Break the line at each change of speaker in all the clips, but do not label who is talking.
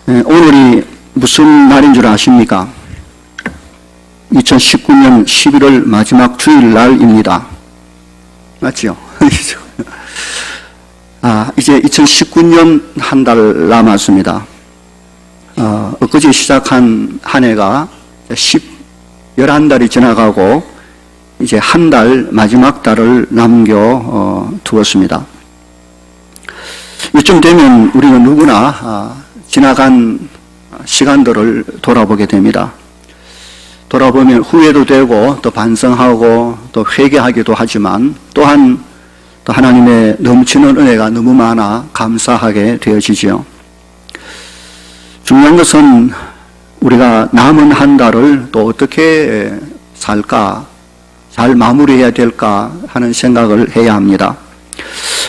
오늘이 무슨 날인 줄 아십니까? 2019년 11월 마지막 주일날입니다. 맞죠? 이제 2019년 한 달 남았습니다. 엊그제 시작한 한 해가 11달이 지나가고 이제 한 달, 마지막 달을 남겨 두었습니다. 이쯤 되면 우리는 누구나 지나간 시간들을 돌아보게 됩니다. 돌아보면 후회도 되고 또 반성하고 또 회개하기도 하지만 또한 또 하나님의 넘치는 은혜가 너무 많아 감사하게 되어지죠. 중요한 것은 우리가 남은 한 달을 또 어떻게 살까, 잘 마무리해야 될까 하는 생각을 해야 합니다.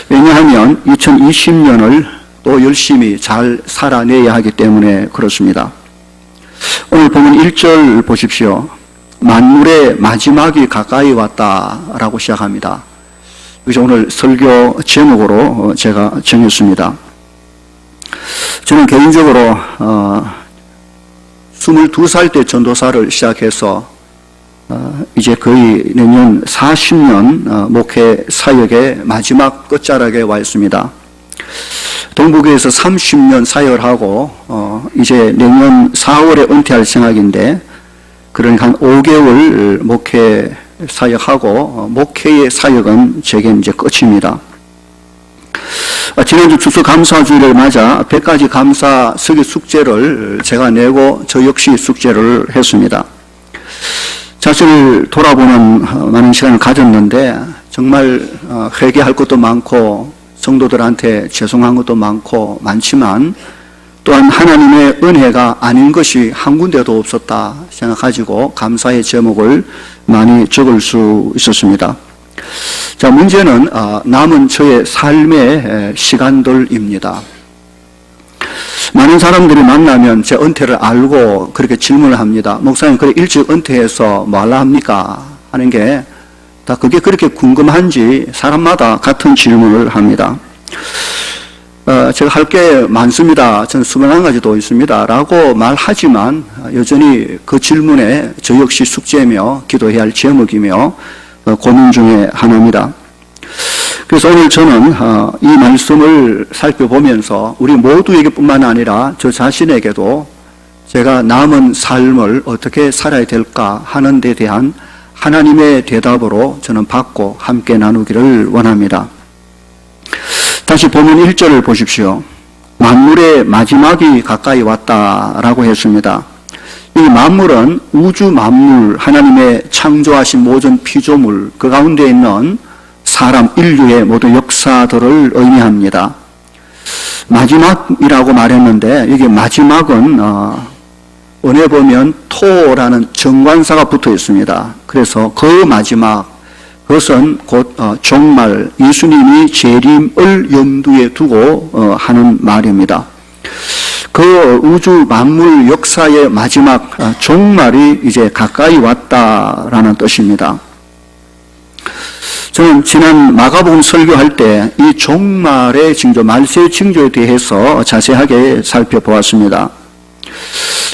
왜냐하면 2020년을 또 열심히 잘 살아내야 하기 때문에 그렇습니다. 오늘 보면 1절 보십시오. 만물의 마지막이 가까이 왔다라고 시작합니다. 그래서 오늘 설교 제목으로 제가 정했습니다. 저는 개인적으로 22살 때 전도사를 시작해서 이제 거의 내년 40년 목회 사역의 마지막 끝자락에 와 있습니다. 동부교에서 30년 사역을 하고 이제 내년 4월에 은퇴할 생각인데, 그러니까 한 5개월 목회 사역하고 목회의 사역은 제게 이제 끝입니다. 지난주 추수감사주일을 맞아 100가지 감사 서기 숙제를 제가 내고 저 역시 숙제를 했습니다. 자신을 돌아보는 많은 시간을 가졌는데 정말 회개할 것도 많고 성도들한테 죄송한 것도 많지만 또한 하나님의 은혜가 아닌 것이 한 군데도 없었다 생각가지고 감사의 제목을 많이 적을 수 있었습니다. 자, 문제는 남은 저의 삶의 시간들입니다. 많은 사람들이 만나면 제 은퇴를 알고 그렇게 질문을 합니다. 목사님, 그래 일찍 은퇴해서 뭐 하려 합니까? 하는 게 다 그게 그렇게 궁금한지 사람마다 같은 질문을 합니다. 제가 할 게 많습니다. 저는 21가지도 있습니다. 라고 말하지만 여전히 그 질문에 저 역시 숙제며 기도해야 할 제목이며 고민 중에 하나입니다. 그래서 오늘 저는 이 말씀을 살펴보면서 우리 모두에게 뿐만 아니라 저 자신에게도 제가 남은 삶을 어떻게 살아야 될까 하는 데 대한 하나님의 대답으로 저는 받고 함께 나누기를 원합니다. 다시 보면 1절을 보십시오. 만물의 마지막이 가까이 왔다라고 했습니다. 이 만물은 우주 만물, 하나님의 창조하신 모든 피조물, 그 가운데 있는 사람, 인류의 모든 역사들을 의미합니다. 마지막이라고 말했는데 이게 마지막은 원에 보면 토라는 정관사가 붙어 있습니다. 그래서 그 마지막, 그것은 곧 종말, 예수님이 재림을 염두에 두고 하는 말입니다. 그 우주 만물 역사의 마지막 종말이 이제 가까이 왔다라는 뜻입니다. 저는 지난 마가복음 설교할 때 이 종말의 징조, 말세의 징조에 대해서 자세하게 살펴보았습니다.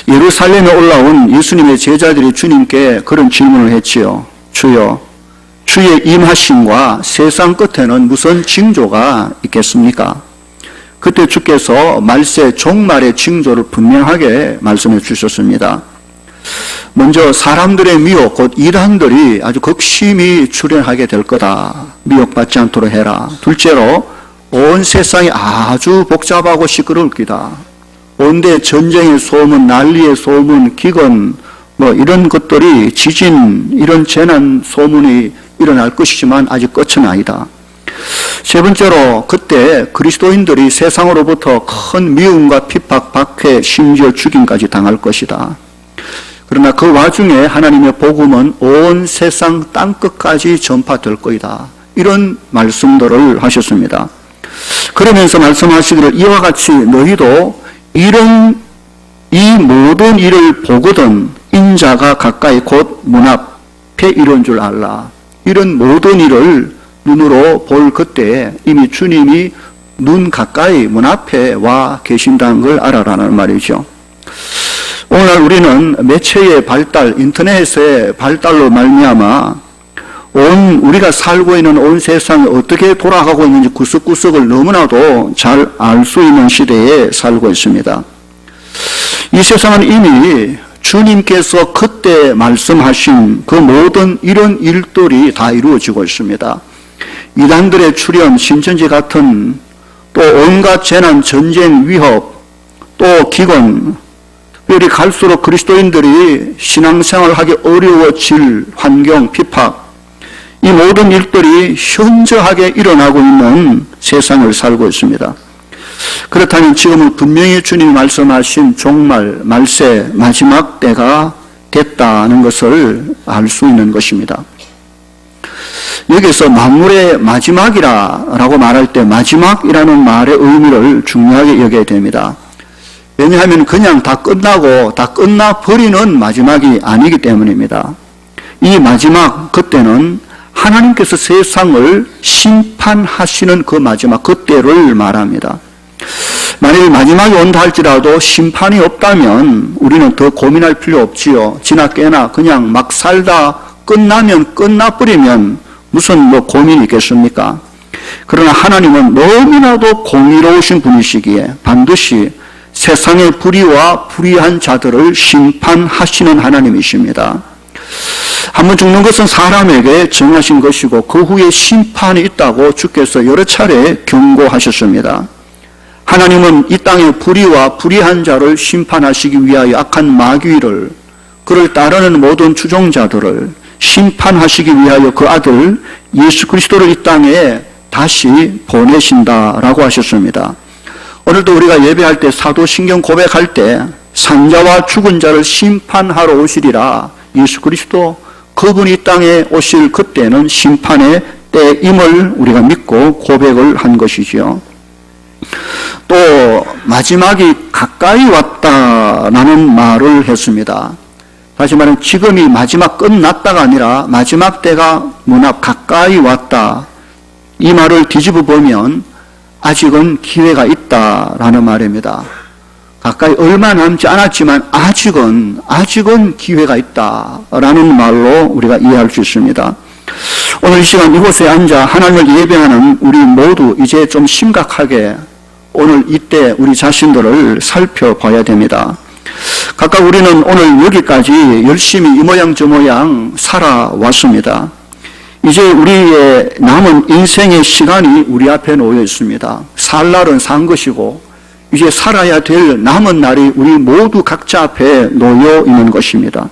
예루살렘에 올라온 예수님의 제자들이 주님께 그런 질문을 했지요. 주여, 주의 임하심과 세상 끝에는 무슨 징조가 있겠습니까? 그때 주께서 말세 종말의 징조를 분명하게 말씀해 주셨습니다. 먼저 사람들의 미혹, 곧 이단들이 아주 극심히 출현하게 될 거다. 미혹받지 않도록 해라. 둘째로 온 세상이 아주 복잡하고 시끄러울 기다. 온데 전쟁의 소문, 난리의 소문, 기근, 이런 것들이 지진, 이런 재난 소문이 일어날 것이지만 아직 끝은 아니다. 세 번째로 그때 그리스도인들이 세상으로부터 큰 미움과 핍박, 박해, 심지어 죽임까지 당할 것이다. 그러나 그 와중에 하나님의 복음은 온 세상 땅끝까지 전파될 것이다. 이런 말씀들을 하셨습니다. 그러면서 말씀하시기를 이와 같이 너희도 이 모든 일을 보거든 인자가 가까이 곧 문 앞에 이런 줄 알라. 이런 모든 일을 눈으로 볼 그때에 이미 주님이 눈 가까이 문 앞에 와 계신다는 걸 알아라는 말이죠. 오늘 우리는 매체의 발달, 인터넷의 발달로 말미암아 우리가 살고 있는 온 세상이 어떻게 돌아가고 있는지 구석구석을 너무나도 잘 알 수 있는 시대에 살고 있습니다. 이 세상은 이미 주님께서 그때 말씀하신 그 모든 이런 일들이 다 이루어지고 있습니다. 이단들의 출현, 신천지 같은 또 온갖 재난, 전쟁, 위협, 또 기근, 특별히 갈수록 그리스도인들이 신앙생활을 하기 어려워질 환경, 핍박, 이 모든 일들이 현저하게 일어나고 있는 세상을 살고 있습니다. 그렇다면 지금은 분명히 주님이 말씀하신 종말, 말세, 마지막 때가 됐다는 것을 알 수 있는 것입니다. 여기서 만물의 마지막이라고 말할 때 마지막이라는 말의 의미를 중요하게 여겨야 됩니다. 왜냐하면 그냥 다 끝나고 다 끝나버리는 마지막이 아니기 때문입니다. 이 마지막, 그때는 하나님께서 세상을 심판하시는 그 마지막, 그때를 말합니다. 만일 마지막이 온다 할지라도 심판이 없다면 우리는 더 고민할 필요 없지요. 지나 깨나 그냥 막 살다 끝나면 끝나버리면 무슨 고민이 있겠습니까? 그러나 하나님은 너무나도 공의로우신 분이시기에 반드시 세상의 불의와 불의한 자들을 심판하시는 하나님이십니다. 한번 죽는 것은 사람에게 정하신 것이고 그 후에 심판이 있다고 주께서 여러 차례 경고하셨습니다. 하나님은 이 땅의 불의와 불의한 자를 심판하시기 위하여 악한 마귀를, 그를 따르는 모든 추종자들을 심판하시기 위하여 그 아들 예수 그리스도를 이 땅에 다시 보내신다라고 하셨습니다. 오늘도 우리가 예배할 때 사도신경 고백할 때 산자와 죽은 자를 심판하러 오시리라, 예수 그리스도 그분이 이 땅에 오실 그때는 심판의 때임을 우리가 믿고 고백을 한 것이지요. 또 마지막이 가까이 왔다라는 말을 했습니다. 다시 말하면 지금이 마지막 끝났다가 아니라 마지막 때가 문 앞 가까이 왔다. 이 말을 뒤집어 보면 아직은 기회가 있다라는 말입니다. 가까이 얼마 남지 않았지만 아직은 기회가 있다라는 말로 우리가 이해할 수 있습니다. 오늘 이 시간 이곳에 앉아 하나님을 예배하는 우리 모두 이제 좀 심각하게 오늘 이때 우리 자신들을 살펴봐야 됩니다. 각각 우리는 오늘 여기까지 열심히 이 모양 저 모양 살아왔습니다. 이제 우리의 남은 인생의 시간이 우리 앞에 놓여 있습니다. 살 날은 산 것이고 이제 살아야 될 남은 날이 우리 모두 각자 앞에 놓여 있는 것입니다.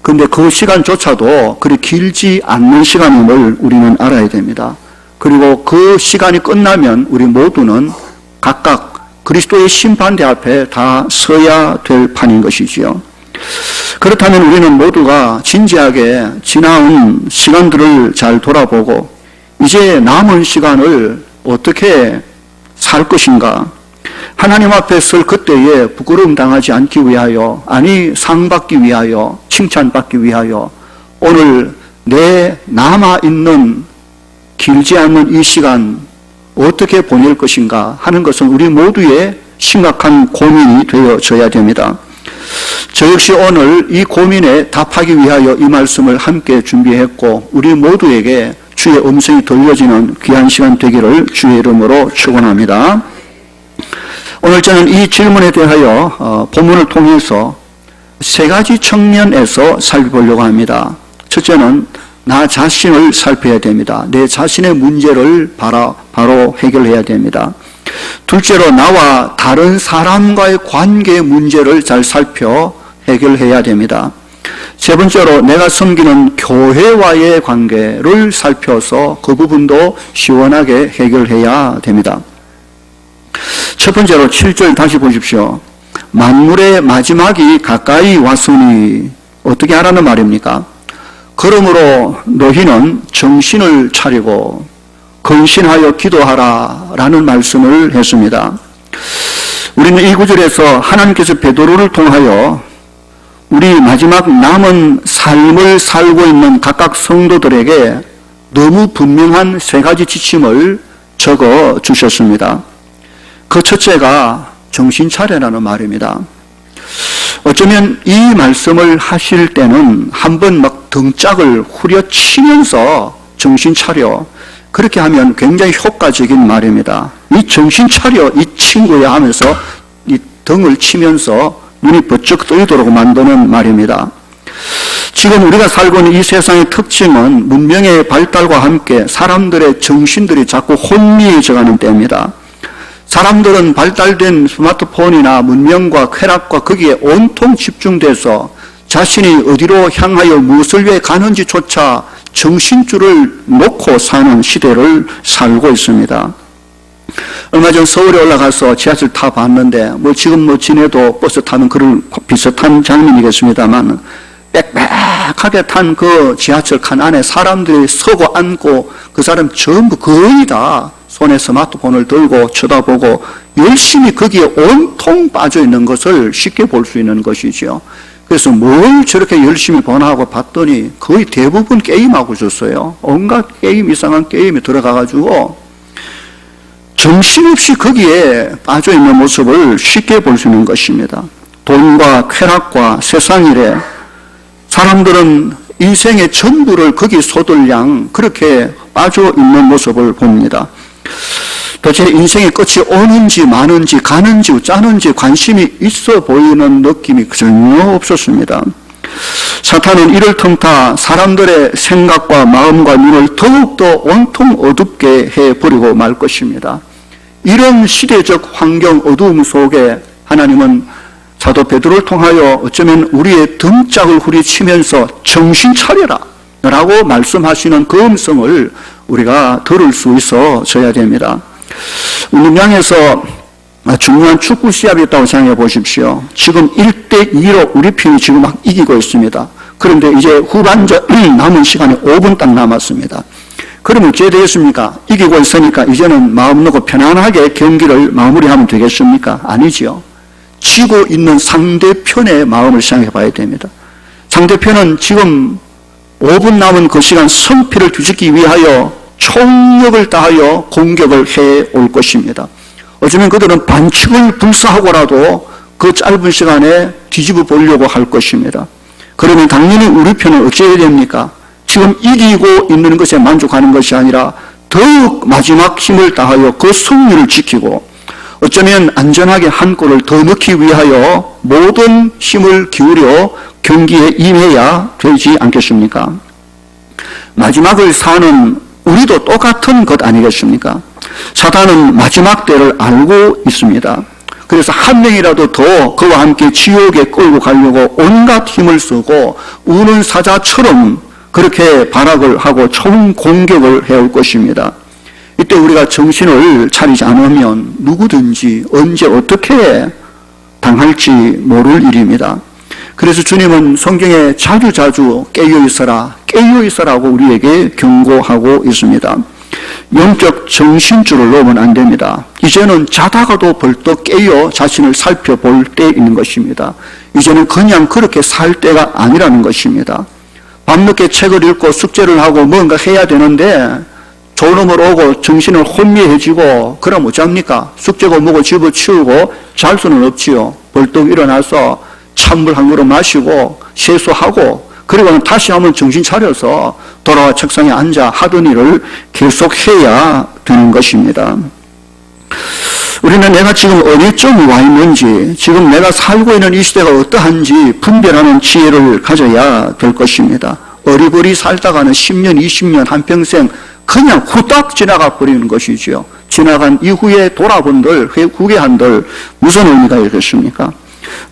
그런데 그 시간조차도 그리 길지 않는 시간임을 우리는 알아야 됩니다. 그리고 그 시간이 끝나면 우리 모두는 각각 그리스도의 심판대 앞에 다 서야 될 판인 것이지요. 그렇다면 우리는 모두가 진지하게 지나온 시간들을 잘 돌아보고 이제 남은 시간을 어떻게 살 것인가, 하나님 앞에 설 그때에 부끄러움 당하지 않기 위하여, 아니 상 받기 위하여, 칭찬받기 위하여 오늘 내 남아있는 길지 않은 이 시간 어떻게 보낼 것인가 하는 것은 우리 모두의 심각한 고민이 되어져야 됩니다. 저 역시 오늘 이 고민에 답하기 위하여 이 말씀을 함께 준비했고 우리 모두에게 주의 음성이 들려지는 귀한 시간 되기를 주의 이름으로 축원합니다. 오늘 저는 이 질문에 대하여 본문을 통해서 세 가지 측면에서 살펴보려고 합니다. 첫째는 나 자신을 살펴야 됩니다. 내 자신의 문제를 바로 해결해야 됩니다. 둘째로 나와 다른 사람과의 관계의 문제를 잘 살펴 해결해야 됩니다. 세 번째로 내가 섬기는 교회와의 관계를 살펴서 그 부분도 시원하게 해결해야 됩니다. 첫 번째로 7절 다시 보십시오. 만물의 마지막이 가까이 왔으니 어떻게 하라는 말입니까? 그러므로 너희는 정신을 차리고 근신하여 기도하라 라는 말씀을 했습니다. 우리는 이 구절에서 하나님께서 베드로를 통하여 우리 마지막 남은 삶을 살고 있는 각각 성도들에게 너무 분명한 세 가지 지침을 적어 주셨습니다. 그 첫째가 정신 차려라는 말입니다. 어쩌면 이 말씀을 하실 때는 한번 막 등짝을 후려치면서 정신 차려, 그렇게 하면 굉장히 효과적인 말입니다. 이 정신 차려 이 친구야 하면서 이 등을 치면서 눈이 번쩍 뜨이도록 만드는 말입니다. 지금 우리가 살고 있는 이 세상의 특징은 문명의 발달과 함께 사람들의 정신들이 자꾸 혼미해져가는 때입니다. 사람들은 발달된 스마트폰이나 문명과 쾌락과 거기에 온통 집중돼서 자신이 어디로 향하여 무엇을 위해 가는지조차 정신줄을 놓고 사는 시대를 살고 있습니다. 얼마 전 서울에 올라가서 지하철 타봤는데 지금 지내도 버스 타는 그런 비슷한 장면이겠습니다만, 빽빽하게 탄 그 지하철 칸 안에 사람들이 서고 앉고 그 사람 전부 거의 다 손에 스마트폰을 들고 쳐다보고 열심히 거기에 온통 빠져 있는 것을 쉽게 볼 수 있는 것이죠. 그래서 뭘 저렇게 열심히 보나 하고 봤더니 거의 대부분 게임하고 있었어요. 온갖 게임, 이상한 게임에 들어가가지고 정신없이 거기에 빠져 있는 모습을 쉽게 볼 수 있는 것입니다. 돈과 쾌락과 세상일에 사람들은 인생의 전부를 거기 쏟을 그렇게 빠져 있는 모습을 봅니다. 도대체 인생의 끝이 오는지 마는지 가는지 짜는지 관심이 있어 보이는 느낌이 전혀 없었습니다. 사탄은 이를 틈타 사람들의 생각과 마음과 눈을 더욱더 온통 어둡게 해버리고 말 것입니다. 이런 시대적 환경 어두움 속에 하나님은 사도 베드로를 통하여 어쩌면 우리의 등짝을 후리치면서 정신 차려라 라고 말씀하시는 그 음성을 우리가 들을 수 있어져야 됩니다. 운동장에서 중요한 축구 시합이 있다고 생각해 보십시오. 지금 1대2로 우리 팀이 지금 막 이기고 있습니다. 그런데 이제 후반전 남은 시간이 5분 딱 남았습니다. 그러면 어찌 되겠습니까? 이기고 있으니까 이제는 마음 놓고 편안하게 경기를 마무리하면 되겠습니까? 아니죠. 지고 있는 상대편의 마음을 생각해 봐야 됩니다. 상대편은 지금 5분 남은 그 시간 성패를 뒤집기 위하여 총력을 다하여 공격을 해올 것입니다. 어쩌면 그들은 반칙을 불사하고라도 그 짧은 시간에 뒤집어 보려고 할 것입니다. 그러면 당연히 우리 편은 어찌해야 됩니까? 지금 이기고 있는 것에 만족하는 것이 아니라 더욱 마지막 힘을 다하여 그 승리를 지키고 어쩌면 안전하게 한 골을 더 넣기 위하여 모든 힘을 기울여 경기에 임해야 되지 않겠습니까? 마지막을 사는 우리도 똑같은 것 아니겠습니까? 사탄은 마지막 때를 알고 있습니다. 그래서 한 명이라도 더 그와 함께 지옥에 끌고 가려고 온갖 힘을 쓰고 우는 사자처럼 그렇게 발악을 하고 총 공격을 해올 것입니다. 이때 우리가 정신을 차리지 않으면 누구든지 언제 어떻게 당할지 모를 일입니다. 그래서 주님은 성경에 자주자주 깨어있어라고 우리에게 경고하고 있습니다. 영적 정신줄을 놓으면 안 됩니다. 이제는 자다가도 벌떡 깨어 자신을 살펴볼 때 있는 것입니다. 이제는 그냥 그렇게 살 때가 아니라는 것입니다. 밤늦게 책을 읽고 숙제를 하고 뭔가 해야 되는데 졸음을 오고 정신을 혼미해지고 그럼 어쩝니까? 숙제고 뭐고 집어치우고 잘 수는 없지요. 벌떡 일어나서 찬물 한 그릇 마시고 세수하고 그리고는 다시 한번 정신 차려서 돌아와 책상에 앉아 하던 일을 계속해야 되는 것입니다. 우리는 내가 지금 어디쯤 와 있는지, 지금 내가 살고 있는 이 시대가 어떠한지 분별하는 지혜를 가져야 될 것입니다. 어리버리 살다가는 10년, 20년, 한평생 그냥 후딱 지나가 버리는 것이지요. 지나간 이후에 돌아본들, 후회한들 무슨 의미가 있겠습니까?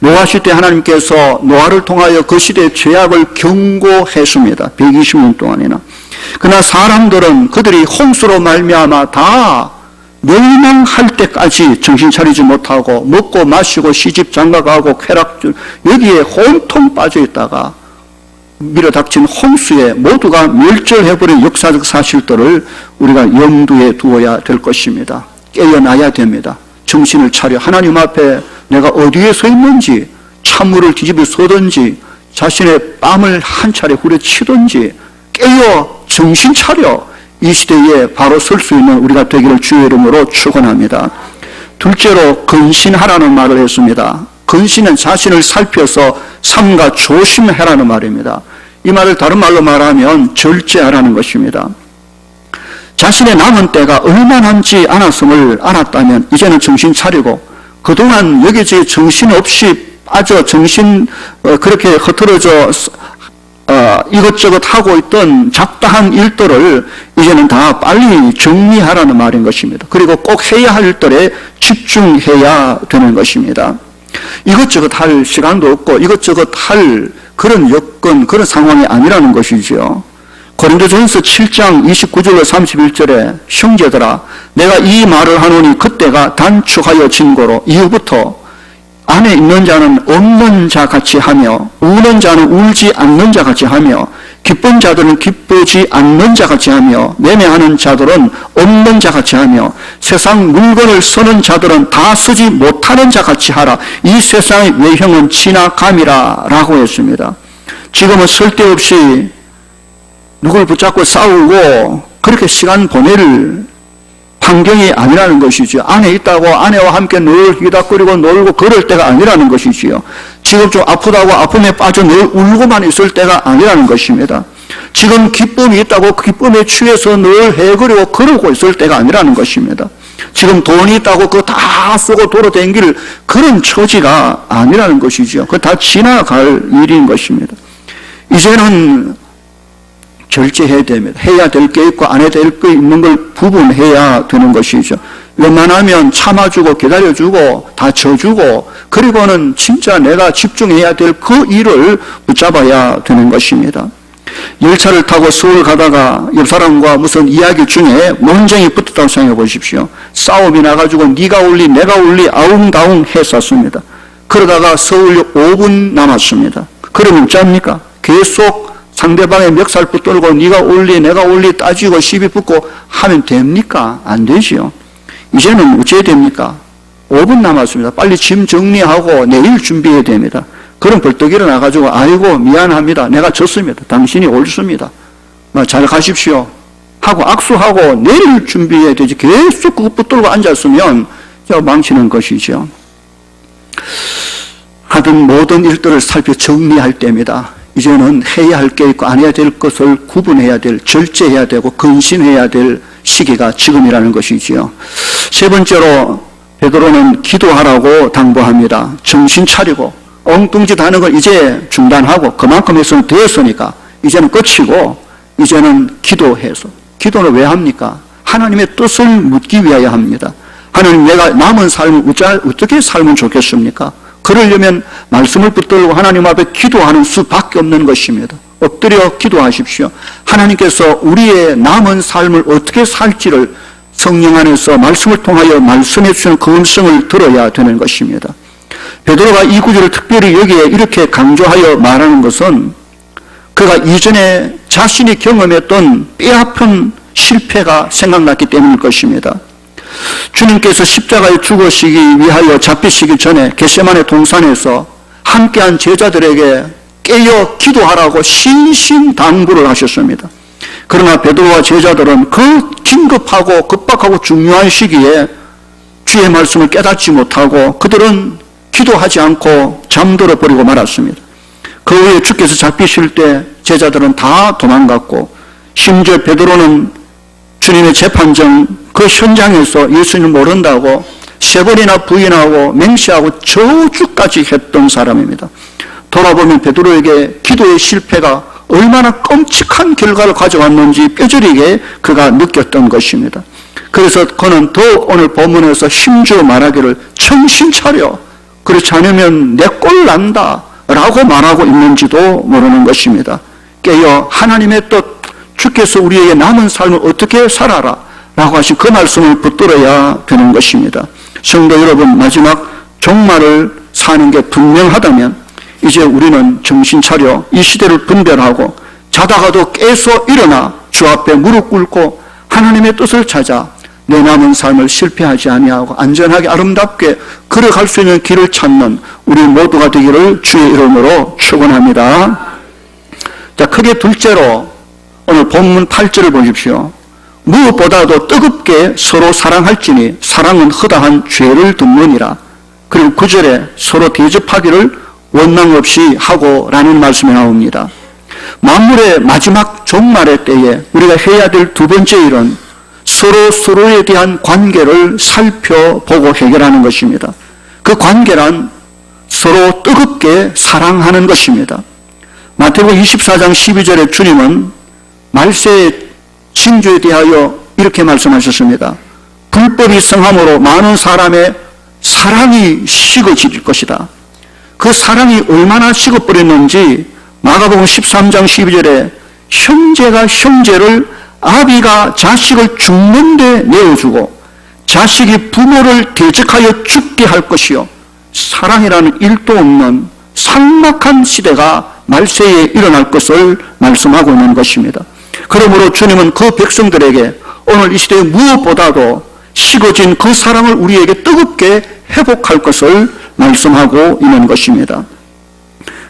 노아 시대 하나님께서 노아를 통하여 그 시대의 죄악을 경고했습니다. 120년 동안이나. 그러나 사람들은 그들이 홍수로 말미암아 다 멸망할 때까지 정신 차리지 못하고 먹고 마시고 시집 장가가고 쾌락 여기에 혼통 빠져 있다가 밀어닥친 홍수에 모두가 멸절해버린 역사적 사실들을 우리가 염두에 두어야 될 것입니다. 깨어나야 됩니다. 정신을 차려 하나님 앞에 내가 어디에 서 있는지 찬물을 뒤집어 서든지 자신의 뺨을 한 차례 후려치든지 깨어 정신 차려 이 시대에 바로 설 수 있는 우리가 되기를 주의 이름으로 축원합니다. 둘째로 근신하라는 말을 했습니다. 근신은 자신을 살펴서 삼가 조심해라는 말입니다. 이 말을 다른 말로 말하면 절제하라는 것입니다. 자신의 남은 때가 얼마 남지 않았음을 알았다면 이제는 정신 차리고 그동안 여기저기 정신없이 빠져 그렇게 흐트러져 이것저것 하고 있던 잡다한 일들을 이제는 다 빨리 정리하라는 말인 것입니다. 그리고 꼭 해야 할 일들에 집중해야 되는 것입니다. 이것저것 할 시간도 없고 이것저것 할 그런 여건, 그런 상황이 아니라는 것이지요. 고린도전서 7장 29절로 31절에 형제들아 내가 이 말을 하노니 그때가 단축하여 진고로 이후부터 안에 있는 자는 없는 자 같이 하며 우는 자는 울지 않는 자 같이 하며 기쁜 자들은 기쁘지 않는 자 같이 하며 매매하는 자들은 없는 자 같이 하며 세상 물건을 쓰는 자들은 다 쓰지 못하는 자 같이 하라. 이 세상의 외형은 지나감이라 라고 했습니다. 지금은 쓸데없이 누굴 붙잡고 싸우고 그렇게 시간 보낼 환경이 아니라는 것이죠. 안에 있다고 아내와 함께 늘 희닥거리고 놀고 그럴 때가 아니라는 것이지요. 지금 좀 아프다고 아픔에 빠져 늘 울고만 있을 때가 아니라는 것입니다. 지금 기쁨이 있다고 그 기쁨에 취해서 늘 해거리고 그러고 있을 때가 아니라는 것입니다. 지금 돈이 있다고 그거 다 쓰고 돌아다닐 그런 처지가 아니라는 것이죠. 그거 다 지나갈 일인 것입니다. 이제는 절제해야 됩니다. 해야 될 게 있고 안 해야 될 게 있는 걸 구분해야 되는 것이죠. 웬만하면 참아주고 기다려주고 다 져주고 그리고는 진짜 내가 집중해야 될 그 일을 붙잡아야 되는 것입니다. 열차를 타고 서울 가다가 옆 사람과 무슨 이야기 중에 논쟁이 붙었다고 생각해 보십시오. 싸움이 나가지고 네가 올리 내가 올리 아웅다웅 했었습니다. 그러다가 서울역 5분 남았습니다. 그러면 짭니까? 계속 상대방의 멱살 붙들고 네가 올리 내가 올리 따지고 시비 붙고 하면 됩니까? 안 되지요. 이제는 어찌해야 됩니까? 5분 남았습니다. 빨리 짐 정리하고 내일 준비해야 됩니다. 그럼 벌떡 일어나가지고 아이고 미안합니다. 내가 졌습니다. 당신이 옳습니다. 잘 가십시오. 하고 악수하고 내일 준비해야 되지. 계속 그거 붙들고 앉았으면 망치는 것이죠. 하던 모든 일들을 살펴 정리할 때입니다. 이제는 해야 할 게 있고 안 해야 될 것을 구분해야 될, 절제해야 되고 근신해야 될 시기가 지금이라는 것이지요. 세 번째로 베드로는 기도하라고 당부합니다. 정신 차리고 엉뚱짓 하는 걸 이제 중단하고 그만큼 했으면 되었으니까 이제는 끝이고 이제는 기도해서. 기도는 왜 합니까? 하나님의 뜻을 묻기 위하여 합니다. 하나님 내가 남은 삶을 어떻게 살면 좋겠습니까? 그러려면 말씀을 붙들고 하나님 앞에 기도하는 수밖에 없는 것입니다. 엎드려 기도하십시오. 하나님께서 우리의 남은 삶을 어떻게 살지를 성령 안에서 말씀을 통하여 말씀해 주시는 그 음성을 들어야 되는 것입니다. 베드로가 이 구절을 특별히 여기에 이렇게 강조하여 말하는 것은 그가 이전에 자신이 경험했던 뼈아픈 실패가 생각났기 때문일 것입니다. 주님께서 십자가에 죽으시기 위하여 잡히시기 전에 겟세마네 동산에서 함께한 제자들에게 깨어 기도하라고 신신당부를 하셨습니다. 그러나 베드로와 제자들은 그 긴급하고 급박하고 중요한 시기에 주의 말씀을 깨닫지 못하고 그들은 기도하지 않고 잠들어 버리고 말았습니다. 그 후에 주께서 잡히실 때 제자들은 다 도망갔고 심지어 베드로는 주님의 재판정 그 현장에서 예수님을 모른다고 세 번이나 부인하고 맹세하고 저주까지 했던 사람입니다. 돌아보면 베드로에게 기도의 실패가 얼마나 끔찍한 결과를 가져왔는지 뼈저리게 그가 느꼈던 것입니다. 그래서 그는 더욱 오늘 본문에서 힘주어 말하기를 정신 차려 그렇지 않으면 내 꼴 난다 라고 말하고 있는지도 모르는 것입니다. 깨어 하나님의 뜻 주께서 우리에게 남은 삶을 어떻게 살아라 라고 하신 그 말씀을 붙들어야 되는 것입니다. 성도 여러분, 마지막 종말을 사는 게 분명하다면 이제 우리는 정신 차려 이 시대를 분별하고 자다가도 깨서 일어나 주 앞에 무릎 꿇고 하나님의 뜻을 찾아 내 남은 삶을 실패하지 아니하고 안전하게 아름답게 걸어갈 수 있는 길을 찾는 우리 모두가 되기를 주의 이름으로 축원합니다. 자, 크게 둘째로 오늘 본문 8절을 보십시오. 무엇보다도 뜨겁게 서로 사랑할지니 사랑은 허다한 죄를 덮느니라. 그리고 9절에 서로 대접하기를 원망 없이 하고라는 말씀이 나옵니다. 만물의 마지막 종말의 때에 우리가 해야 될 두 번째 일은 서로에 대한 관계를 살펴보고 해결하는 것입니다. 그 관계란 서로 뜨겁게 사랑하는 것입니다. 마태복음 24장 12절에 주님은 말세의 징조에 대하여 이렇게 말씀하셨습니다. 불법이 성함으로 많은 사람의 사랑이 식어질 것이다. 그 사랑이 얼마나 식어버렸는지 마가복음 13장 12절에 형제가 형제를, 아비가 자식을 죽는데 내어주고 자식이 부모를 대적하여 죽게 할 것이요, 사랑이라는 일도 없는 삭막한 시대가 말세에 일어날 것을 말씀하고 있는 것입니다. 그러므로 주님은 그 백성들에게 오늘 이 시대에 무엇보다도 식어진 그 사랑을 우리에게 뜨겁게 회복할 것을 말씀하고 있는 것입니다.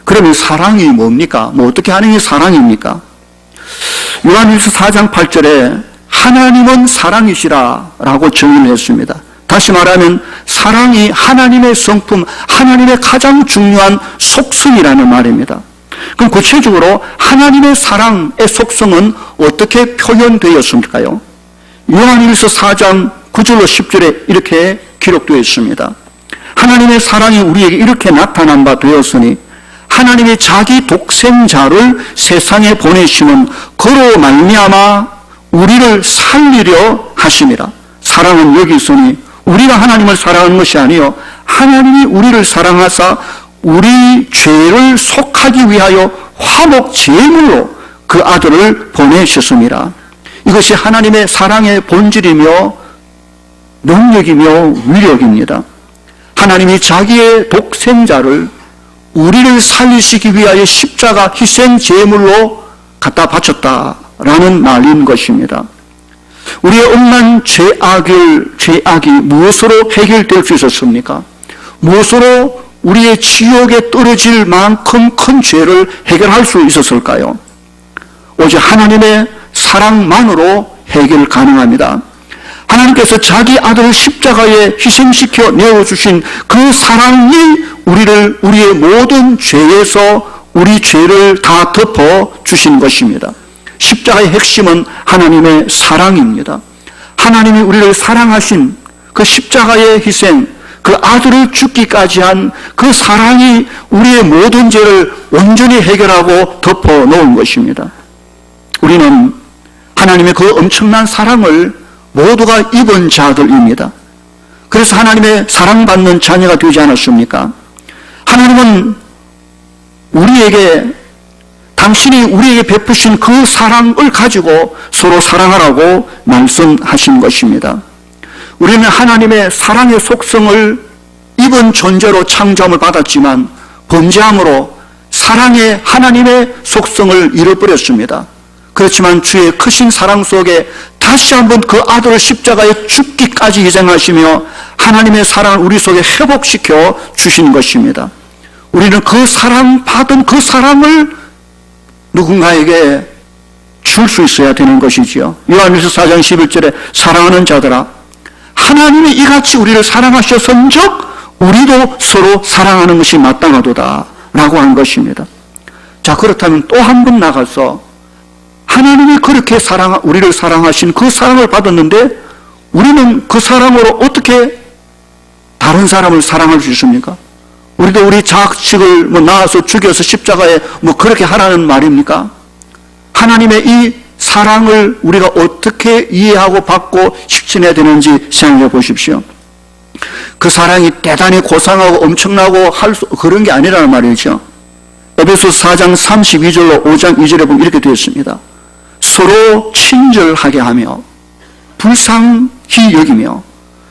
그러면 사랑이 뭡니까? 어떻게 하는 게 사랑입니까? 요한일서 4장 8절에 하나님은 사랑이시라 라고 정의를 했습니다. 다시 말하면 사랑이 하나님의 성품, 하나님의 가장 중요한 속성이라는 말입니다. 그럼 구체적으로 하나님의 사랑의 속성은 어떻게 표현되었습니까요? 요한일서 4장 9절로 10절에 이렇게 기록되어 있습니다. 하나님의 사랑이 우리에게 이렇게 나타난 바 되었으니 하나님이 자기 독생자를 세상에 보내시는 그로 말미암아 우리를 살리려 하심이라. 사랑은 여기 있으니 우리가 하나님을 사랑하는 것이 아니요 하나님이 우리를 사랑하사 우리 죄를 속하기 위하여 화목 제물로 그 아들을 보내셨습니다. 이것이 하나님의 사랑의 본질이며 능력이며 위력입니다. 하나님이 자기의 독생자를 우리를 살리시기 위하여 십자가 희생 제물로 갖다 바쳤다라는 말인 것입니다. 우리의 억만 죄악이 무엇으로 해결될 수 있었습니까? 무엇으로 우리의 지옥에 떨어질 만큼 큰 죄를 해결할 수 있었을까요? 오직 하나님의 사랑만으로 해결 가능합니다. 하나님께서 자기 아들을 십자가에 희생시켜 내어주신 그 사랑이 우리의 모든 죄에서 우리 죄를 다 덮어주신 것입니다. 십자가의 핵심은 하나님의 사랑입니다. 하나님이 우리를 사랑하신 그 십자가의 희생, 그 아들을 죽기까지 한 그 사랑이 우리의 모든 죄를 온전히 해결하고 덮어놓은 것입니다. 우리는 하나님의 그 엄청난 사랑을 모두가 입은 자들입니다. 그래서 하나님의 사랑받는 자녀가 되지 않았습니까? 하나님은 당신이 우리에게 베푸신 그 사랑을 가지고 서로 사랑하라고 말씀하신 것입니다. 우리는 하나님의 사랑의 속성을 입은 존재로 창조함을 받았지만 범죄함으로 사랑의 하나님의 속성을 잃어버렸습니다. 그렇지만 주의 크신 사랑 속에 다시 한번 그 아들을 십자가에 죽기까지 희생하시며 하나님의 사랑을 우리 속에 회복시켜 주신 것입니다. 우리는 받은 그 사랑을 누군가에게 줄 수 있어야 되는 것이지요. 요한일서 4장 11절에 사랑하는 자들아, 하나님이 이같이 우리를 사랑하셨은즉 우리도 서로 사랑하는 것이 마땅하도다 라고 한 것입니다. 자, 그렇다면 또 한 번 나가서 하나님이 그렇게 우리를 사랑하신 그 사랑을 받았는데 우리는 그 사랑으로 어떻게 다른 사람을 사랑할 수 있습니까? 우리도 우리 자식을 낳아서 죽여서 십자가에 그렇게 하라는 말입니까? 하나님의 이 사랑을 우리가 어떻게 이해하고 받고 실천해야 되는지 생각해 보십시오. 그 사랑이 대단히 고상하고 엄청나고 그런 게 아니라는 말이죠. 에베소서 4장 32절로 5장 2절에 보면 이렇게 되어 있습니다. 서로 친절하게 하며 불쌍히 여기며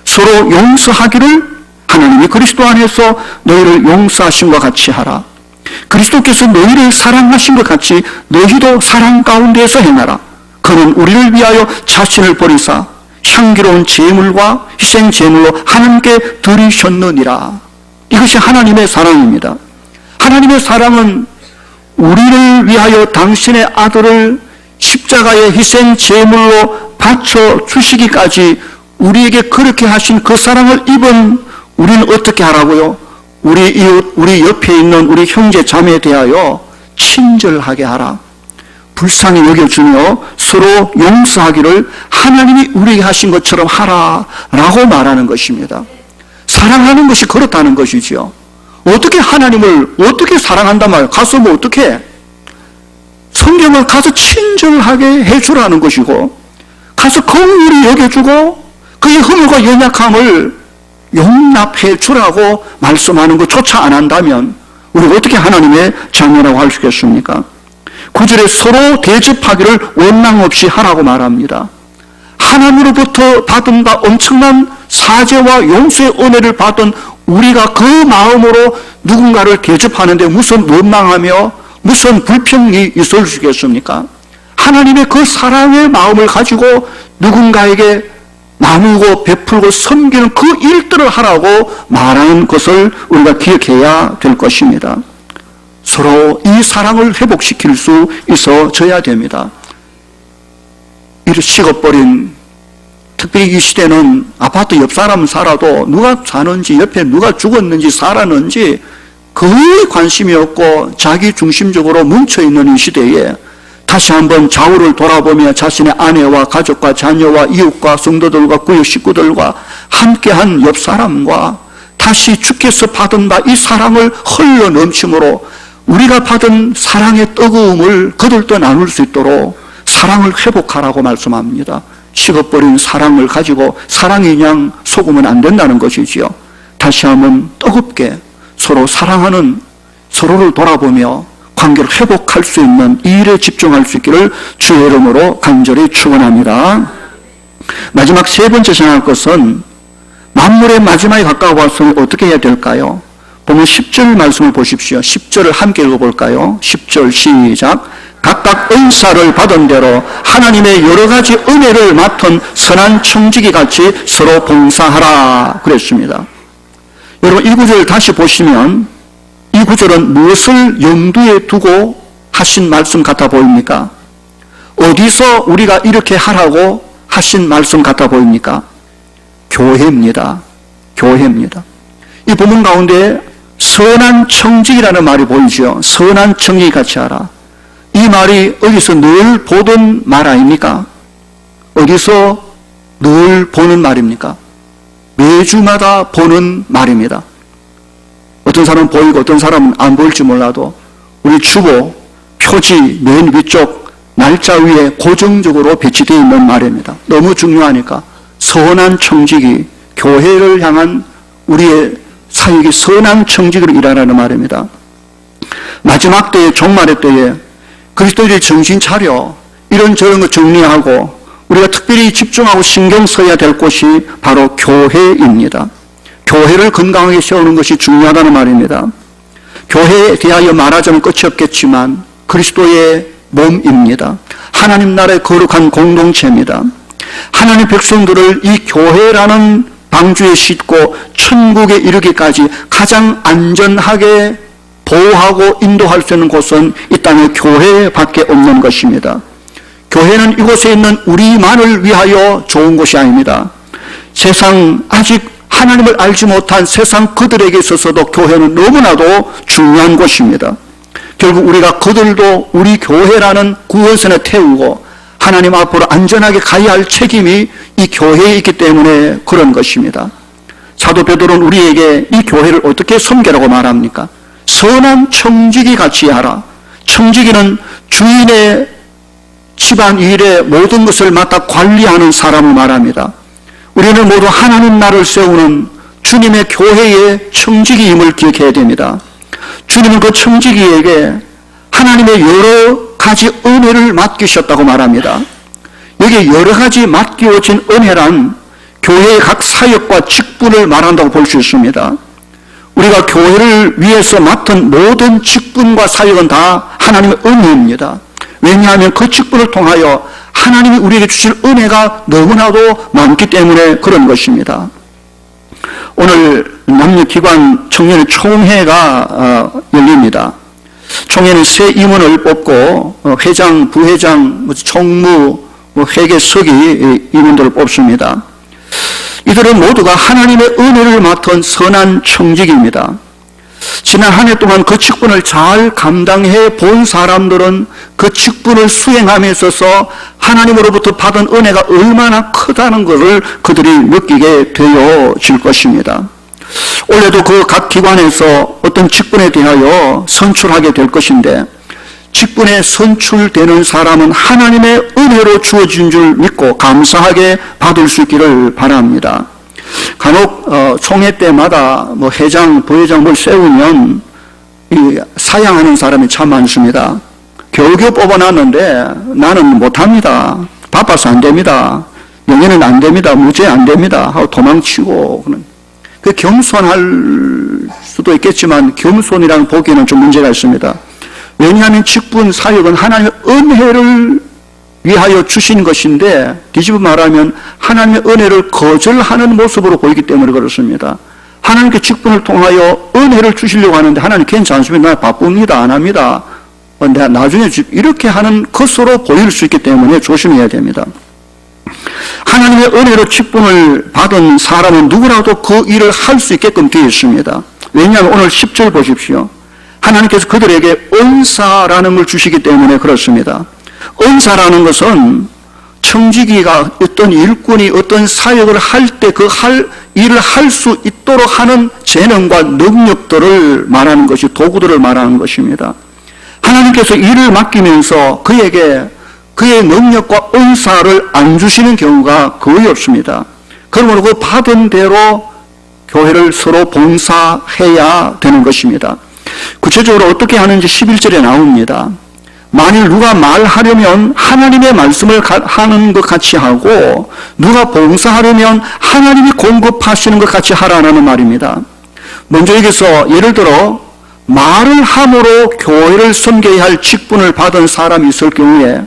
서로 용서하기를 하나님이 그리스도 안에서 너희를 용서하신 것 같이 하라. 그리스도께서 너희를 사랑하신 것 같이 너희도 사랑 가운데서 행하라. 그는 우리를 위하여 자신을 버리사 향기로운 제물과 희생 제물로 하나님께 드리셨느니라. 이것이 하나님의 사랑입니다. 하나님의 사랑은 우리를 위하여 당신의 아들을 십자가의 희생 제물로 바쳐 주시기까지 우리에게 그렇게 하신 그 사랑을 입은 우리는 어떻게 하라고요? 우리 이웃, 우리 옆에 있는 우리 형제 자매에 대하여 친절하게 하라. 불쌍히 여겨주며 서로 용서하기를 하나님이 우리에게 하신 것처럼 하라라고 말하는 것입니다. 사랑하는 것이 그렇다는 것이죠. 어떻게 하나님을 어떻게 사랑한단 말이에요? 가서 뭐 어떻게? 성경을 가서 친절하게 해주라는 것이고, 가서 긍휼히 여겨주고 그의 허물과 연약함을 용납해 주라고 말씀하는 것조차 안 한다면 우리가 어떻게 하나님의 자녀라고 할 수 있겠습니까? 9절에 서로 대접하기를 원망 없이 하라고 말합니다. 하나님으로부터 받은 바 엄청난 사죄와 용서의 은혜를 받은 우리가 그 마음으로 누군가를 대접하는데 무슨 원망하며 무슨 불평이 있을 수 있겠습니까? 하나님의 그 사랑의 마음을 가지고 누군가에게 나누고 베풀고 섬기는 그 일들을 하라고 말하는 것을 우리가 기억해야 될 것입니다. 서로 이 사랑을 회복시킬 수 있어져야 됩니다. 이렇게 식어버린, 특별히 이 시대는 아파트 옆 사람 살아도 누가 사는지, 옆에 누가 죽었는지 살았는지 거의 관심이 없고 자기 중심적으로 뭉쳐있는 이 시대에 다시 한번 좌우를 돌아보며 자신의 아내와 가족과 자녀와 이웃과 성도들과 구역 식구들과 함께한 옆 사람과 다시 주께서 받은 바 이 사랑을 흘러 넘침으로 우리가 받은 사랑의 뜨거움을 그들도 나눌 수 있도록 사랑을 회복하라고 말씀합니다. 식어버린 사랑을 가지고 사랑이 그냥 속으면 안 된다는 것이지요. 다시 한번 뜨겁게 서로 사랑하는, 서로를 돌아보며 관계를 회복할 수 있는 이 일에 집중할 수 있기를 주의 이름으로 간절히 축원합니다. 마지막 세 번째 생각할 것은 만물의 마지막에 가까워 왔으니 어떻게 해야 될까요? 보면 10절 말씀을 보십시오. 10절을 함께 읽어볼까요? 10절 시작. 각각 은사를 받은 대로 하나님의 여러 가지 은혜를 맡은 선한 청지기 같이 서로 봉사하라 그랬습니다. 여러분 이 구절을 다시 보시면 이 구절은 무엇을 염두에 두고 하신 말씀 같아 보입니까? 어디서 우리가 이렇게 하라고 하신 말씀 같아 보입니까? 교회입니다. 교회입니다. 이 본문 가운데 선한 청지기라는 말이 보이죠. 선한 청지기 같이 하라. 이 말이 어디서 늘 보던 말 아닙니까? 어디서 늘 보는 말입니까? 매주마다 보는 말입니다. 어떤 사람은 보이고 어떤 사람은 안 보일지 몰라도 우리 주보 표지 맨 위쪽 날짜 위에 고정적으로 배치되어 있는 말입니다. 너무 중요하니까 선한 청지기, 교회를 향한 우리의 사역이 선한 청지기로 일하라는 말입니다. 마지막 때에, 종말의 때에 그리스도인들이 정신 차려 이런저런 거 정리하고 우리가 특별히 집중하고 신경 써야 될 곳이 바로 교회입니다. 교회를 건강하게 세우는 것이 중요하다는 말입니다. 교회에 대하여 말하자면 끝이 없겠지만 그리스도의 몸입니다. 하나님 나라의 거룩한 공동체입니다. 하나님 백성들을 이 교회라는 방주에 싣고 천국에 이르기까지 가장 안전하게 보호하고 인도할 수 있는 곳은 이 땅의 교회밖에 없는 것입니다. 교회는 이곳에 있는 우리만을 위하여 좋은 것이 아닙니다. 세상 아직 하나님을 알지 못한 세상 그들에게 있어서도 교회는 너무나도 중요한 곳입니다. 결국 우리가 그들도 우리 교회라는 구원선에 태우고 하나님 앞으로 안전하게 가야 할 책임이 이 교회에 있기 때문에 그런 것입니다. 사도 베드로는 우리에게 이 교회를 어떻게 섬기라고 말합니까? 선한 청지기 같이 하라. 청지기는 주인의 집안 일의 모든 것을 맡아 관리하는 사람을 말합니다. 우리는 모두 하나님 나라를 세우는 주님의 교회의 청지기임을 기억해야 됩니다. 주님은 그 청지기에게 하나님의 여러 가지 은혜를 맡기셨다고 말합니다. 여기에 여러 가지 맡겨진 은혜란 교회의 각 사역과 직분을 말한다고 볼 수 있습니다. 우리가 교회를 위해서 맡은 모든 직분과 사역은 다 하나님의 은혜입니다. 왜냐하면 그 직분을 통하여 하나님이 우리에게 주실 은혜가 너무나도 많기 때문에 그런 것입니다. 오늘 남녀기관 청년의 총회가 열립니다. 총회는 새 임원을 뽑고 회장, 부회장, 총무, 회계서기 이분들을 뽑습니다. 이들은 모두가 하나님의 은혜를 맡은 선한 청직입니다. 지난 한 해 동안 그 직분을 잘 감당해 본 사람들은 그 직분을 수행함에 있어서 하나님으로부터 받은 은혜가 얼마나 크다는 것을 그들이 느끼게 되어질 것입니다. 올해도 그 각 기관에서 어떤 직분에 대하여 선출하게 될 것인데, 직분에 선출되는 사람은 하나님의 은혜로 주어진 줄 믿고 감사하게 받을 수 있기를 바랍니다. 간혹 총회 때마다 회장, 부회장 뭘 세우면 사양하는 사람이 참 많습니다. 겨우겨우 뽑아놨는데 나는 못합니다. 바빠서 안 됩니다. 영예는 안 됩니다. 무죄 안 됩니다. 하고 도망치고. 그 겸손할 수도 있겠지만 겸손이라는 보기에는 좀 문제가 있습니다. 왜냐하면 직분, 사역은 하나님의 은혜를 위하여 주신 것인데, 뒤집어 말하면 하나님의 은혜를 거절하는 모습으로 보이기 때문에 그렇습니다. 하나님께 직분을 통하여 은혜를 주시려고 하는데 하나님 괜찮습니다. 나 바쁩니다. 안 합니다. 내가 나중에 이렇게 하는 것으로 보일 수 있기 때문에 조심해야 됩니다. 하나님의 은혜로 직분을 받은 사람은 누구라도 그 일을 할 수 있게끔 되어 있습니다. 왜냐하면 오늘 10절 보십시오. 하나님께서 그들에게 은사라는 걸 주시기 때문에 그렇습니다. 은사라는 것은 청지기가 어떤 일꾼이 어떤 사역을 할 때 그 일을 할 수 있도록 하는 재능과 능력들을 말하는 것이, 도구들을 말하는 것입니다. 하나님께서 일을 맡기면서 그에게 그의 능력과 은사를 안 주시는 경우가 거의 없습니다. 그러므로 그 받은 대로 교회를 서로 봉사해야 되는 것입니다. 구체적으로 어떻게 하는지 11절에 나옵니다. 만일 누가 말하려면 하나님의 말씀을 하는 것 같이 하고, 누가 봉사하려면 하나님이 공급하시는 것 같이 하라는 말입니다. 먼저 여기서 예를 들어 말을 함으로 교회를 섬겨야 할 직분을 받은 사람이 있을 경우에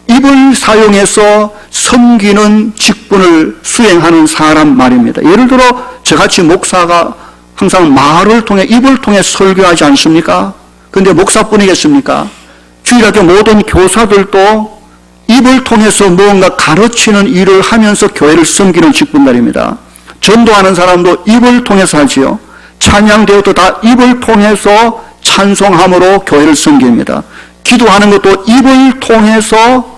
입을 사용해서 섬기는 직분을 수행하는 사람 말입니다. 예를 들어 저같이 목사가 항상 말을 통해, 입을 통해 설교하지 않습니까? 그런데 목사뿐이겠습니까? 주일학교 모든 교사들도 입을 통해서 무언가 가르치는 일을 하면서 교회를 섬기는 직분들입니다. 전도하는 사람도 입을 통해서 하지요. 찬양대회도 다 입을 통해서 찬송함으로 교회를 섬깁니다. 기도하는 것도 입을 통해서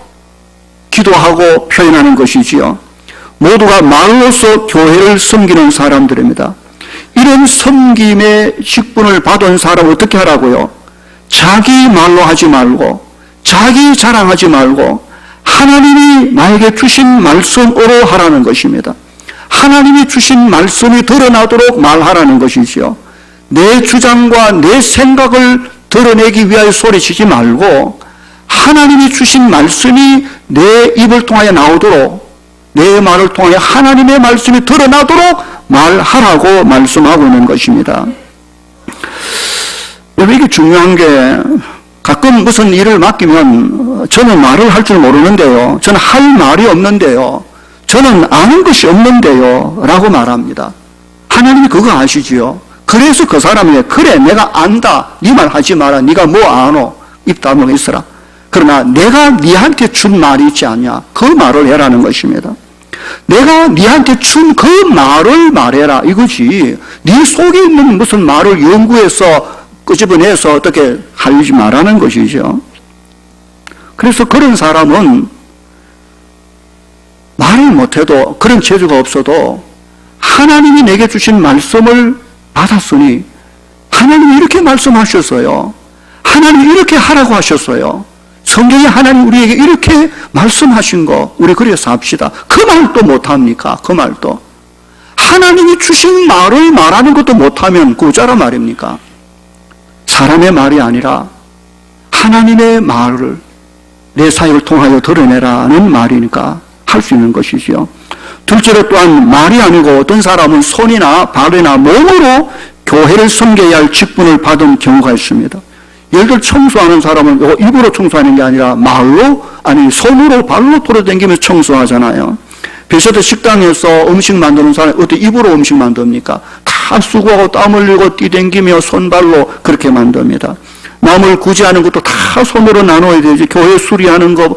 기도하고 표현하는 것이지요. 모두가 말로서 교회를 섬기는 사람들입니다. 이런 섬김의 직분을 받은 사람은 어떻게 하라고요? 자기 말로 하지 말고, 자기 자랑하지 말고, 하나님이 나에게 주신 말씀으로 하라는 것입니다. 하나님이 주신 말씀이 드러나도록 말하라는 것이지요. 내 주장과 내 생각을 드러내기 위하여 소리치지 말고, 하나님이 주신 말씀이 내 입을 통하여 나오도록, 내 말을 통하여 하나님의 말씀이 드러나도록 말하라고 말씀하고 있는 것입니다. 이게 중요한 게, 가끔 무슨 일을 맡기면 저는 말을 할 줄 모르는데요, 저는 할 말이 없는데요, 저는 아는 것이 없는데요 라고 말합니다. 하나님이 그거 아시지요. 그래서 그 사람에게, 그래 내가 안다, 네 말 하지 마라, 네가 뭐 아노, 입 다물고 있어라. 그러나 내가 네한테 준 말이 있지 않냐, 그 말을 해라는 것입니다. 내가 네한테 준 그 말을 말해라 이거지, 네 속에 있는 무슨 말을 연구해서 끄집어내서 어떻게 하지 말라는 것이죠. 그래서 그런 사람은 말을 못해도, 그런 재주가 없어도 하나님이 내게 주신 말씀을 받았으니, 하나님이 이렇게 말씀하셨어요, 하나님이 이렇게 하라고 하셨어요, 성경에 하나님 우리에게 이렇게 말씀하신 거 우리 그래서 합시다, 그 말도 못합니까? 그 말도 하나님이 주신 말을 말하는 것도 못하면 구자라 말입니까? 사람의 말이 아니라 하나님의 말을 내 사역을 통하여 드러내라는 말이니까 할 수 있는 것이지요. 둘째로 또한 말이 아니고 어떤 사람은 손이나 발이나 몸으로 교회를 섬겨야 할 직분을 받은 경우가 있습니다. 예를 들어 청소하는 사람은 입으로 청소하는 게 아니라 말로, 아니 손으로 발로 돌아다니면서 청소하잖아요. 비서대 식당에서 음식 만드는 사람이 어떻게 입으로 음식 만듭니까? 다 수고하고 땀 흘리고 뛰댕기며 손발로 그렇게 만듭니다. 남을 구제하는 것도 다 손으로 나눠야 되지. 교회 수리하는 거,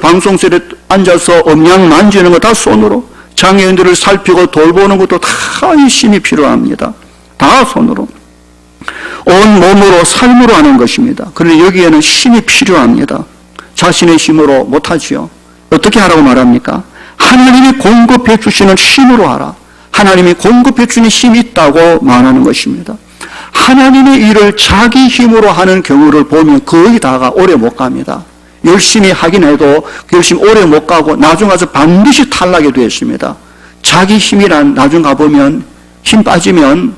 방송실에 앉아서 음량 만지는 거 다 손으로. 장애인들을 살피고 돌보는 것도 다 이 힘이 필요합니다. 다 손으로. 온 몸으로 삶으로 하는 것입니다. 그런데 여기에는 힘이 필요합니다. 자신의 힘으로 못하지요. 어떻게 하라고 말합니까? 하나님이 공급해 주시는 힘으로 하라. 하나님이 공급해 주는 힘이 있다고 말하는 것입니다. 하나님의 일을 자기 힘으로 하는 경우를 보면 거의 다가 오래 못 갑니다. 열심히 하긴 해도 열심히 오래 못 가고 나중 가서 반드시 탈락이 되어 있습니다. 자기 힘이란 나중 가보면 힘 빠지면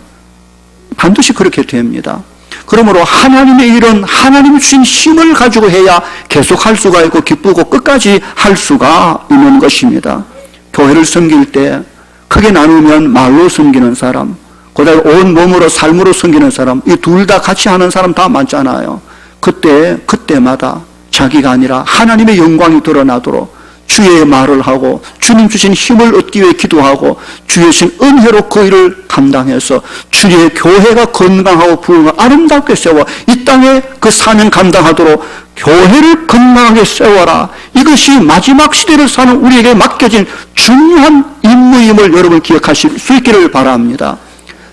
반드시 그렇게 됩니다. 그러므로 하나님의 일은 하나님이 주신 힘을 가지고 해야 계속할 수가 있고 기쁘고 끝까지 할 수가 있는 것입니다. 교회를 섬길 때 크게 나누면 말로 섬기는 사람, 그다음에 온 몸으로 삶으로 섬기는 사람, 이 둘 다 같이 하는 사람 다 많잖아요. 그때마다 자기가 아니라 하나님의 영광이 드러나도록 주의 말을 하고 주님 주신 힘을 얻기 위해 기도하고 주의 주신 은혜로 그 일을 감당해서 주의 교회가 건강하고 부흥하고 아름답게 세워 이 땅에 그 사명 감당하도록 교회를 건강하게 세워라. 이것이 마지막 시대를 사는 우리에게 맡겨진 중요한 임무임을 여러분 기억하실 수 있기를 바랍니다.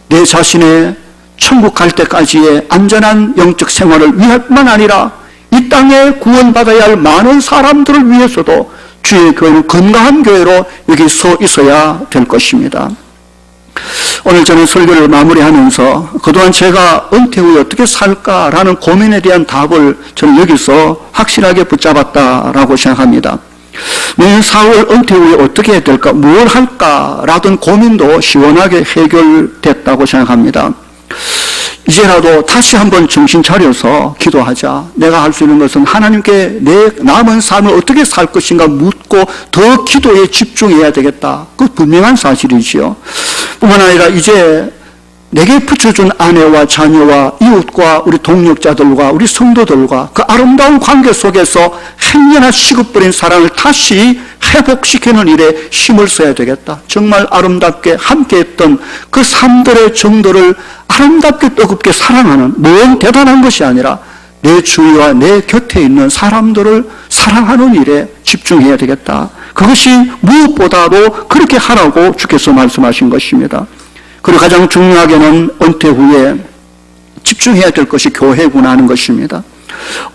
내 자신의 천국 갈 때까지의 안전한 영적 생활을 위할 뿐만 아니라 이 땅에 구원받아야 할 많은 사람들을 위해서도 주의 교회는 건강한 교회로 여기 서 있어야 될 것입니다. 오늘 저는 설교를 마무리하면서 그동안 제가 은퇴 후에 어떻게 살까라는 고민에 대한 답을 저는 여기서 확실하게 붙잡았다라고 생각합니다. 내년 4월 은퇴 후에 어떻게 해야 될까, 뭘 할까라던 고민도 시원하게 해결됐다고 생각합니다. 이제라도 다시 한번 정신 차려서 기도하자. 내가 할 수 있는 것은 하나님께 내 남은 삶을 어떻게 살 것인가 묻고 더 기도에 집중해야 되겠다. 그 분명한 사실이지요. 뿐만 아니라 이제 내게 붙여준 아내와 자녀와 이웃과 우리 동력자들과 우리 성도들과 그 아름다운 관계 속에서 행여나 식어버린 사랑을 다시 회복시키는 일에 힘을 써야 되겠다. 정말 아름답게 함께했던 그 삶들의 정도를 아름답게 뜨겁게 사랑하는, 뭔 대단한 것이 아니라 내 주위와 내 곁에 있는 사람들을 사랑하는 일에 집중해야 되겠다. 그것이 무엇보다도 그렇게 하라고 주께서 말씀하신 것입니다. 그리고 가장 중요하게는 은퇴 후에 집중해야 될 것이 교회구나 하는 것입니다.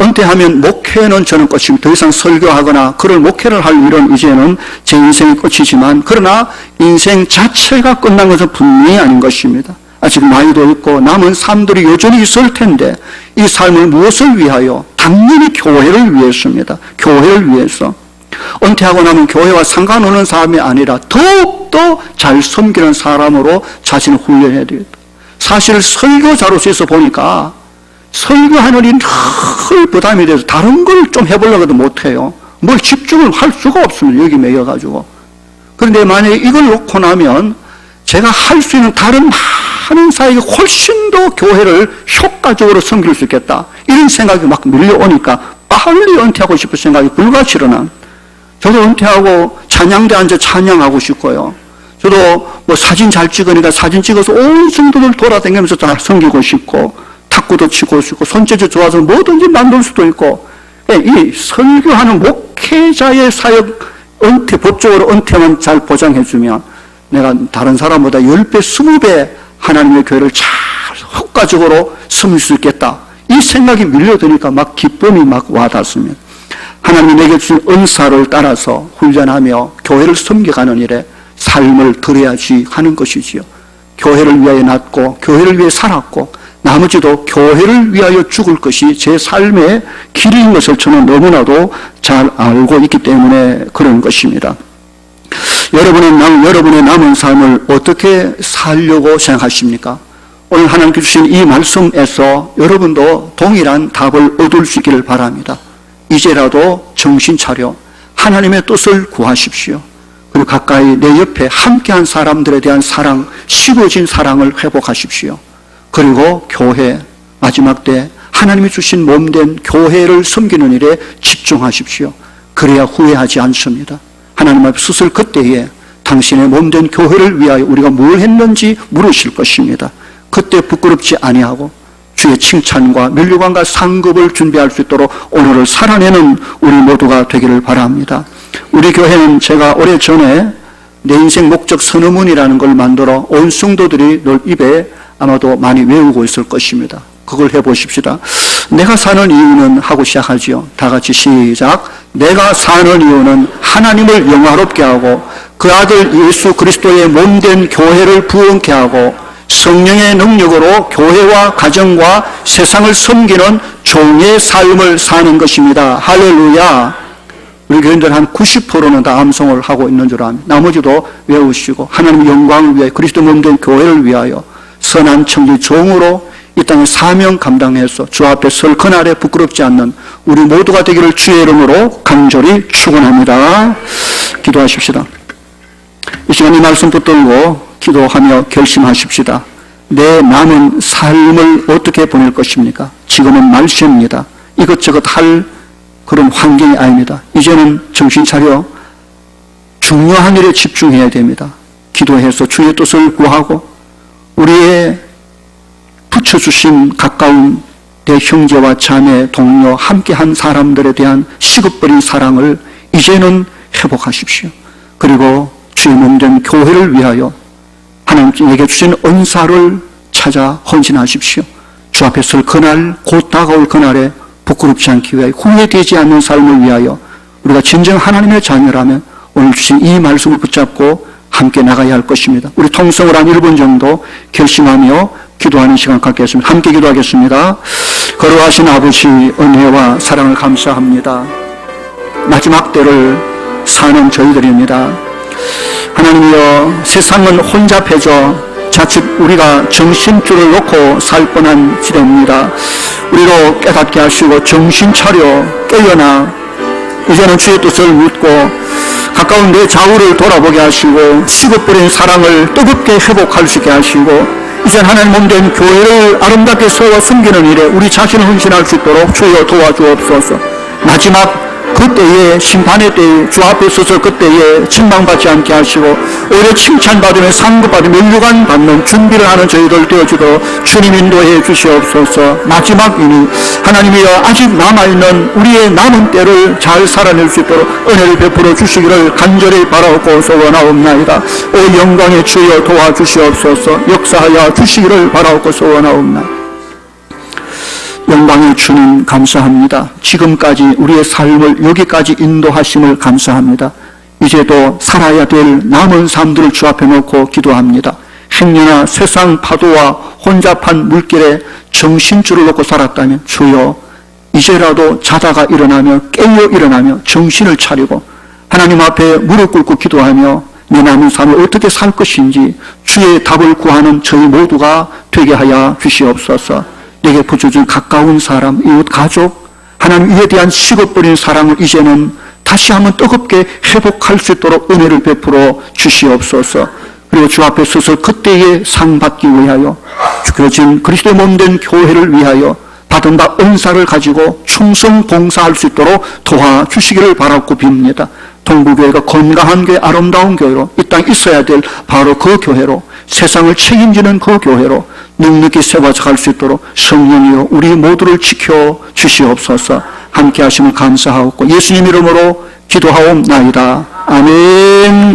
은퇴하면 목회는 저는 끝입니다. 더 이상 설교하거나 그런 목회를 할 일은 이제는 제 인생이 끝이지만, 그러나 인생 자체가 끝난 것은 분명히 아닌 것입니다. 아직 나이도 있고 남은 삶들이 여전히 있을 텐데 이 삶을 무엇을 위하여? 당연히 교회를 위해서입니다. 교회를 위해서. 은퇴하고 나면 교회와 상관없는 사람이 아니라 더욱더 잘 섬기는 사람으로 자신을 훈련해야 되겠다. 사실 설교자로서 보니까 설교하는 일이 늘 부담이 돼서 다른 걸 좀 해보려고 해도 못해요. 뭘 집중을 할 수가 없습니다. 여기 매여가지고. 그런데 만약에 이걸 놓고 나면 제가 할 수 있는 다른 많은 사역이 훨씬 더 교회를 효과적으로 섬길 수 있겠다. 이런 생각이 막 밀려오니까 빨리 은퇴하고 싶은 생각이 불같이 일어난. 저도 은퇴하고 찬양대 앉아 찬양하고 싶고요. 저도 뭐 사진 잘 찍으니까 사진 찍어서 온 성도들 돌아다니면서 다 섬기고 싶고, 탁구도 치고 싶고, 손재주 좋아서 뭐든지 만들 수도 있고, 이 설교하는 목회자의 사역, 은퇴, 법적으로 은퇴만 잘 보장해주면 내가 다른 사람보다 10배, 20배 하나님의 교회를 잘 효과적으로 섬길 수 있겠다. 이 생각이 밀려드니까 막 기쁨이 막 와닿습니다. 하나님이 내게 주신 은사를 따라서 훈련하며 교회를 섬겨가는 일에 삶을 들여야지 하는 것이지요. 교회를 위하여 났고 교회를 위해 살았고 나머지도 교회를 위하여 죽을 것이 제 삶의 길인 것을 저는 너무나도 잘 알고 있기 때문에 그런 것입니다. 여러분의 남은 삶을 어떻게 살려고 생각하십니까? 오늘 하나님께 주신 이 말씀에서 여러분도 동일한 답을 얻을 수 있기를 바랍니다. 이제라도 정신 차려 하나님의 뜻을 구하십시오. 그리고 가까이 내 옆에 함께한 사람들에 대한 사랑, 식어진 사랑을 회복하십시오. 그리고 교회, 마지막 때 하나님이 주신 몸된 교회를 섬기는 일에 집중하십시오. 그래야 후회하지 않습니다. 하나님 앞에 섰을 그때에 당신의 몸된 교회를 위하여 우리가 뭘 했는지 물으실 것입니다. 그때 부끄럽지 아니하고 주의 칭찬과 면류관과 상급을 준비할 수 있도록 오늘을 살아내는 우리 모두가 되기를 바랍니다. 우리 교회는 제가 오래전에 내 인생 목적 선언문이라는 걸 만들어 온 성도들이 늘 입에 아마도 많이 외우고 있을 것입니다. 그걸 해보십시다. 내가 사는 이유는 하고 시작하지요. 다 같이 시작. 내가 사는 이유는 하나님을 영화롭게 하고 그 아들 예수 그리스도의 몸된 교회를 부흥케 하고 성령의 능력으로 교회와 가정과 세상을 섬기는 종의 삶을 사는 것입니다. 할렐루야. 우리 교인들 한 90%는 다 암송을 하고 있는 줄 압니다. 나머지도 외우시고 하나님의 영광을 위하여 그리스도 몸된 교회를 위하여 선한 청지 종으로 이 땅에 사명 감당해서 주 앞에 설 그날에 부끄럽지 않는 우리 모두가 되기를 주의 이름으로 간절히 축원합니다. 기도하십시다. 이 시간 이 말씀 붙들고 기도하며 결심하십시다. 내 남은 삶을 어떻게 보낼 것입니까? 지금은 말씀입니다. 이것저것 할 그런 환경이 아닙니다. 이제는 정신 차려 중요한 일에 집중해야 됩니다. 기도해서 주의 뜻을 구하고 우리의 붙여주신 가까운 내 형제와 자매, 동료, 함께한 사람들에 대한 식어버린 사랑을 이제는 회복하십시오. 그리고 주의 몸된 교회를 위하여 하나님께 주신 은사를 찾아 헌신하십시오. 주 앞에 설 그날, 곧 다가올 그날에 부끄럽지 않기 위하여 후회되지 않는 삶을 위하여 우리가 진정 하나님의 자녀라면 오늘 주신 이 말씀을 붙잡고 함께 나가야 할 것입니다. 우리 통성을 한 1분 정도 결심하며 기도하는 시간 갖겠습니다. 함께 기도하겠습니다. 거룩하신 아버지 은혜와 사랑을 감사합니다. 마지막 때를 사는 저희들입니다. 하나님이여 세상은 혼잡해져 자칫 우리가 정신줄을 놓고 살 뻔한 시대입니다. 우리로 깨닫게 하시고 정신 차려 깨어나 이제는 주의 뜻을 묻고 가까운 내 좌우를 돌아보게 하시고 식어버린 사랑을 뜨겁게 회복할 수 있게 하시고 이제 하나님 몸된 교회를 아름답게 세워 섬기는 일에 우리 자신을 헌신할 수 있도록 주여 도와주옵소서. 마지막 그때에 심판의 때에 주 앞에 서서 그때에 책망받지 않게 하시고 오히려 칭찬받으며 상급받으며 면류관 받는 준비를 하는 저희들 되어주도록 주님 인도해 주시옵소서. 마지막이니 하나님이여 아직 남아있는 우리의 남은 때를 잘 살아낼 수 있도록 은혜를 베풀어 주시기를 간절히 바라옵고 소원하옵나이다. 오 영광의 주여 도와주시옵소서. 역사하여 주시기를 바라옵고 소원하옵나이다. 영광의 주님 감사합니다. 지금까지 우리의 삶을 여기까지 인도하심을 감사합니다. 이제도 살아야 될 남은 삶들을 주 앞에 놓고 기도합니다. 행여나 세상 파도와 혼잡한 물길에 정신줄을 놓고 살았다면 주여 이제라도 자다가 일어나며 깨어 일어나며 정신을 차리고 하나님 앞에 무릎 꿇고 기도하며 내 남은 삶을 어떻게 살 것인지 주의 답을 구하는 저희 모두가 되게 하여 주시옵소서. 내게 붙여준 가까운 사람, 이웃, 가족, 하나님 위에 대한 식어버린 사랑을 이제는 다시 한번 뜨겁게 회복할 수 있도록 은혜를 베풀어 주시옵소서. 그리고 주 앞에 서서 그때에 상 받기 위하여 주어진 그리스도의 몸된 교회를 위하여 받은 바 은사를 가지고 충성 봉사할 수 있도록 도와주시기를 바라고 빕니다. 동부교회가 건강한 교회, 아름다운 교회로 이 땅에 있어야 될 바로 그 교회로 세상을 책임지는 그 교회로 넉넉히 세워갈 수 있도록 성령이여 우리 모두를 지켜 주시옵소서. 함께 하심을 감사하옵고 예수님 이름으로 기도하옵나이다. 아멘.